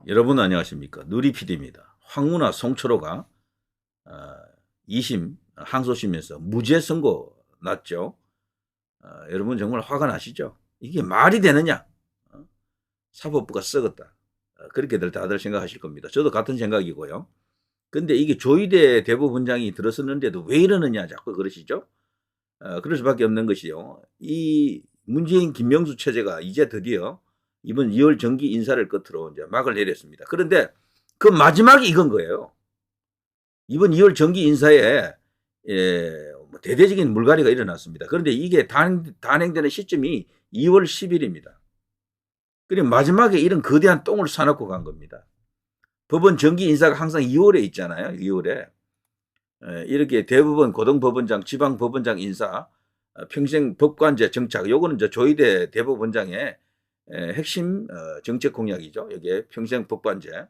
여러분 안녕하십니까? 누리PD입니다. 황운하 송철호가 2심 항소심에서 무죄 선고 났죠. 여러분 정말 화가 나시죠? 이게 말이 되느냐? 사법부가 썩었다. 그렇게들 다들 생각하실 겁니다. 저도 같은 생각이고요. 근데 이게 조희대 대법원장이 들어섰는데도 왜 이러느냐 자꾸 그러시죠? 그럴 수밖에 없는 것이요. 이 문재인 김명수 체제가 이제 드디어 이번 2월 정기 인사를 끝으로 이제 막을 내렸습니다. 그런데 그 마지막이 이건 거예요. 이번 2월 정기 인사에 대대적인 물갈이가 일어났습니다. 그런데 이게 단행되는 시점이 2월 10일입니다. 그리고 마지막에 이런 거대한 똥을 사놓고 간 겁니다. 법원 정기 인사가 항상 2월에 있잖아요. 2월에. 이렇게 대법원, 고등법원장, 지방법원장 인사, 평생 법관제 정착, 요거는 이제 조희대 대법원장의 핵심 정책 공약이죠. 여기에 평생 법관제.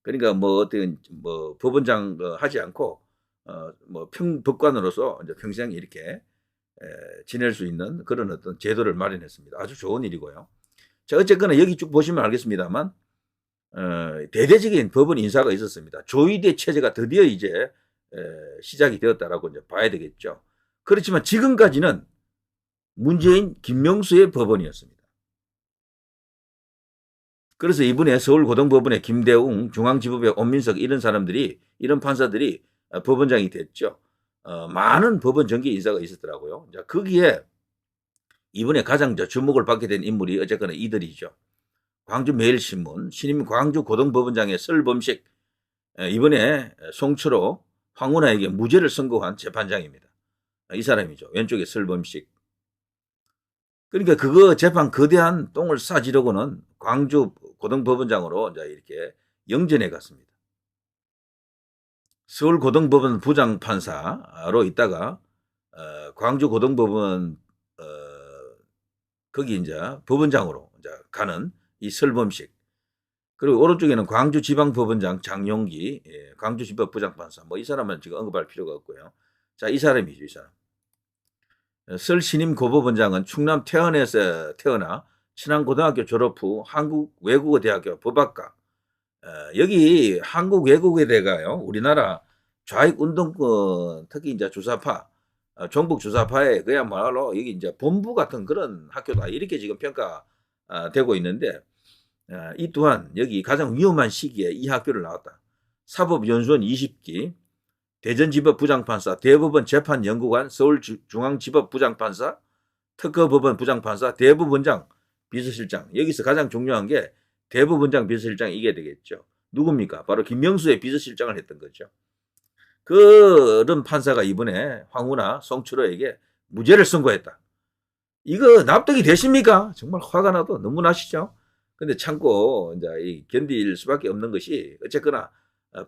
그러니까 뭐 어떤 뭐 법원장 하지 않고 뭐 법관으로서 이제 평생 이렇게 지낼 수 있는 그런 어떤 제도를 마련했습니다. 아주 좋은 일이고요. 자, 어쨌거나 여기 쭉 보시면 알겠습니다만 대대적인 법원 인사가 있었습니다. 조희대 체제가 드디어 이제 시작이 되었다라고 이제 봐야 되겠죠. 그렇지만 지금까지는 문재인 김명수의 법원이었습니다. 그래서 이번에 서울고등법원의 김대웅, 중앙지법의 엄민석 이런 사람들이 이런 판사들이 법원장이 됐죠. 많은 법원 정기 인사가 있었더라고요. 자, 거기에 이번에 가장 주목을 받게 된 인물이 어쨌거나 이들이죠. 광주매일신문 신임 광주고등법원장의 설범식, 이번에 송철호, 황운하에게 무죄를 선고한 재판장입니다. 이 사람이죠. 왼쪽에 설범식. 그러니까 그거 재판 거대한 똥을 싸지려고는 광주 고등법원장으로 이제 이렇게 영전해 갔습니다. 서울 고등법원 부장판사로 있다가 광주 고등법원 거기 이제 법원장으로 이제 가는 이 설범식. 그리고 오른쪽에는 광주지방법원장 장용기, 광주지법 부장판사. 뭐 이 사람은 지금 언급할 필요가 없고요. 자, 이 사람이죠, 이 사람. 설 신임 고법원장은 충남 태안에서 태어나 신안고등학교 졸업 후 한국외국어대학교 법학과, 여기 한국외국어대가요, 우리나라 좌익운동권, 특히 이제 주사파, 종북 주사파의 그야말로 여기 이제 본부 같은 그런 학교다, 이렇게 지금 평가되고 있는데, 이 또한 여기 가장 위험한 시기에 이 학교를 나왔다. 사법연수원 20기, 대전지법 부장판사, 대법원 재판연구관, 서울중앙지법 부장판사, 특허법원 부장판사, 대법원장 비서실장. 여기서 가장 중요한 게 대법원장 비서실장 이게 되겠죠. 누굽니까? 바로 김명수의 비서실장을 했던 거죠. 그런 판사가 이번에 황운하, 송철호에게 무죄를 선고했다. 이거 납득이 되십니까? 정말 화가 나도 너무 나시죠? 근데 참고 이제 견딜 수밖에 없는 것이 어쨌거나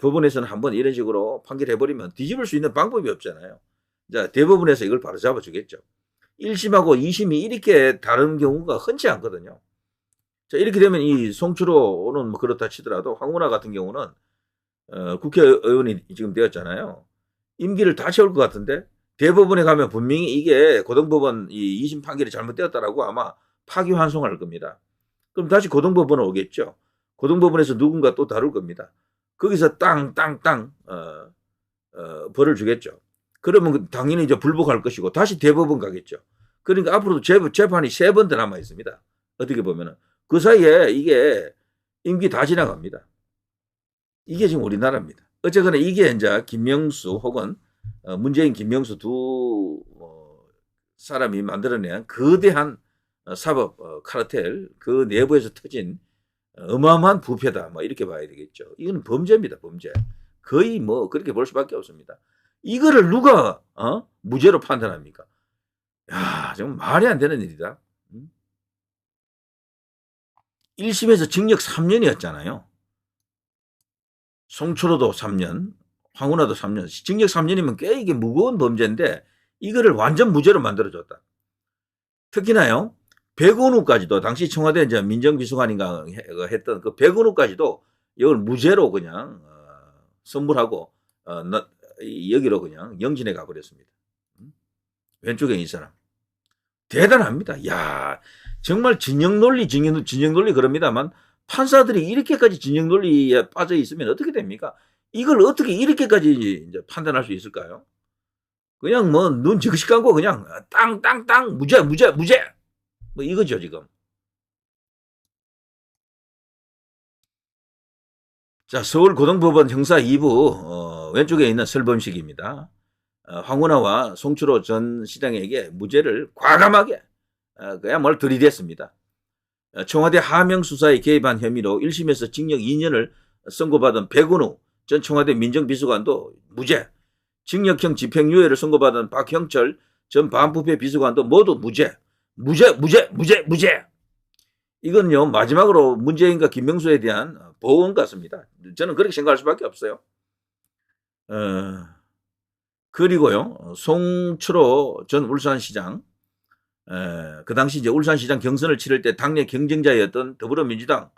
법원에서는 한번 이런 식으로 판결해버리면 뒤집을 수 있는 방법이 없잖아요. 자, 대법원에서 이걸 바로 잡아주겠죠. 1심하고 2심이 이렇게 다른 경우가 흔치 않거든요. 자, 이렇게 되면 이 송철호는 뭐 그렇다 치더라도 황운하 같은 경우는 국회의원이 지금 되었잖아요. 임기를 다 채울 것 같은데 대법원에 가면 분명히 이게 고등법원 이 2심 판결이 잘못되었다라고 아마 파기환송할 겁니다. 그럼 다시 고등법원으로 오겠죠. 고등법원에서 누군가 또 다룰 겁니다. 거기서 땅땅땅 벌을 주겠죠. 그러면 당연히 이제 불복할 것이고 다시 대법원 가겠죠. 그러니까 앞으로도 재판이 3번 더 남아 있습니다. 어떻게 보면은 그 사이에 이게 임기 다 지나갑니다. 이게 지금 우리나라입니다. 어쨌거나 이게 이제 김명수 혹은 문재인 김명수 두 사람이 만들어낸 거대한 사법 카르텔 그 내부에서 터진 어마어마한 부패다. 뭐 이렇게 봐야 되겠죠. 이건 범죄입니다. 범죄. 거의 뭐 그렇게 볼 수밖에 없습니다. 이거를 누가 무죄로 판단합니까? 야, 정말 말이 안 되는 일이다. 1심에서 징역 3년이었잖아요. 송철호도 3년, 황운하도 3년. 징역 3년이면 꽤 이게 무거운 범죄인데 이거를 완전 무죄로 만들어줬다. 특히나요, 백운우까지도 당시 청와대 이제 민정비서관인가 했던 그 백운우까지도 이걸 무죄로 그냥 선물하고 여기로 그냥 영진해 가버렸습니다. 왼쪽에 이 사람 대단합니다. 야, 정말 진영 논리 그럽니다만 판사들이 이렇게까지 진영 논리에 빠져 있으면 어떻게 됩니까? 이걸 어떻게 이렇게까지 이제 판단할 수 있을까요? 그냥 뭐 눈 적시 감고 그냥 땅땅땅 무죄 무죄 무죄 뭐 이거죠 지금. 자, 서울고등법원 형사 2부 왼쪽에 있는 설범식입니다. 황운하와 송철호 전 시장에게 무죄를 과감하게 그야말로 들이댔습니다. 청와대 하명 수사에 개입한 혐의로 1심에서 징역 2년을 선고받은 백운우 전 청와대 민정비서관도 무죄, 징역형 집행유예를 선고받은 박형철 전 반부패 비서관도 모두 무죄, 무죄, 무죄, 무죄, 무죄. 이건요 마지막으로 문재인과 김명수에 대한 보험 같습니다. 저는 그렇게 생각할 수밖에 없어요. 그리고요 송철호 전 울산시장 그 당시 이제 울산시장 경선을 치를 때 당내 경쟁자였던 더불어민주당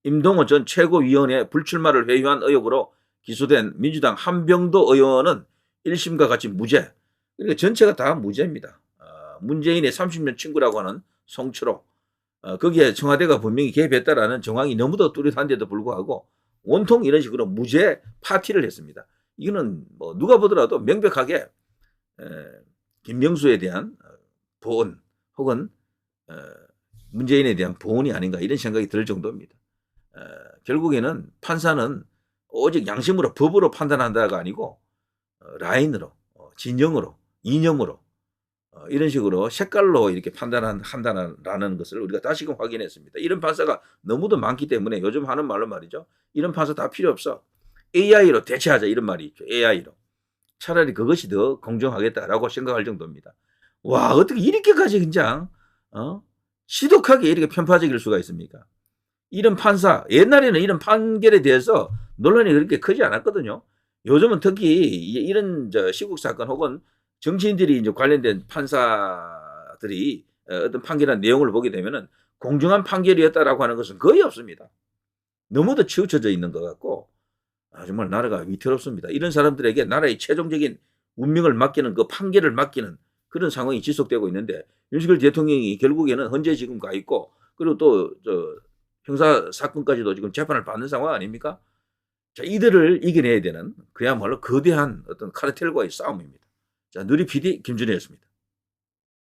임동호 전 최고위원회 불출마를 회유한 의혹으로 기소된 민주당 한병도 의원은 1심과 같이 무죄. 그러니까 전체가 다 무죄입니다. 문재인의 30년 친구라고 하는 송철호. 거기에 청와대가 분명히 개입했다라는 정황이 너무도 뚜렷한데도 불구하고 온통 이런 식으로 무죄 파티를 했습니다. 이거는 뭐 누가 보더라도 명백하게 김명수에 대한 보온 혹은 문재인에 대한 보온이 아닌가 이런 생각이 들 정도입니다. 결국에는 판사는 오직 양심으로 법으로 판단한다가 아니고 라인으로 진영으로 이념으로 이런 식으로 색깔로 이렇게 판단한다는 것을 우리가 다시금 확인했습니다. 이런 판사가 너무도 많기 때문에 요즘 하는 말로 말이죠. 이런 판사 다 필요 없어. AI로 대체하자 이런 말이 있죠. AI로. 차라리 그것이 더 공정하겠다라고 생각할 정도입니다. 와 어떻게 이렇게까지 그냥 시독하게 이렇게 편파적일 수가 있습니까? 이런 판사 옛날에는 이런 판결에 대해서 논란이 그렇게 크지 않았거든요. 요즘은 특히 이런 시국 사건 혹은 정치인들이 이제 관련된 판사들이 어떤 판결한 내용을 보게 되면은 공정한 판결이었다라고 하는 것은 거의 없습니다. 너무도 치우쳐져 있는 것 같고 정말 나라가 위태롭습니다. 이런 사람들에게 나라의 최종적인 운명을 맡기는 그 판결을 맡기는 그런 상황이 지속되고 있는데 윤석열 대통령이 결국에는 헌재 지금 가 있고 그리고 또 형사 사건까지도 지금 재판을 받는 상황 아닙니까? 자, 이들을 이겨내야 되는 그야말로 거대한 어떤 카르텔과의 싸움입니다. 자, 누리 PD 김준혜였습니다.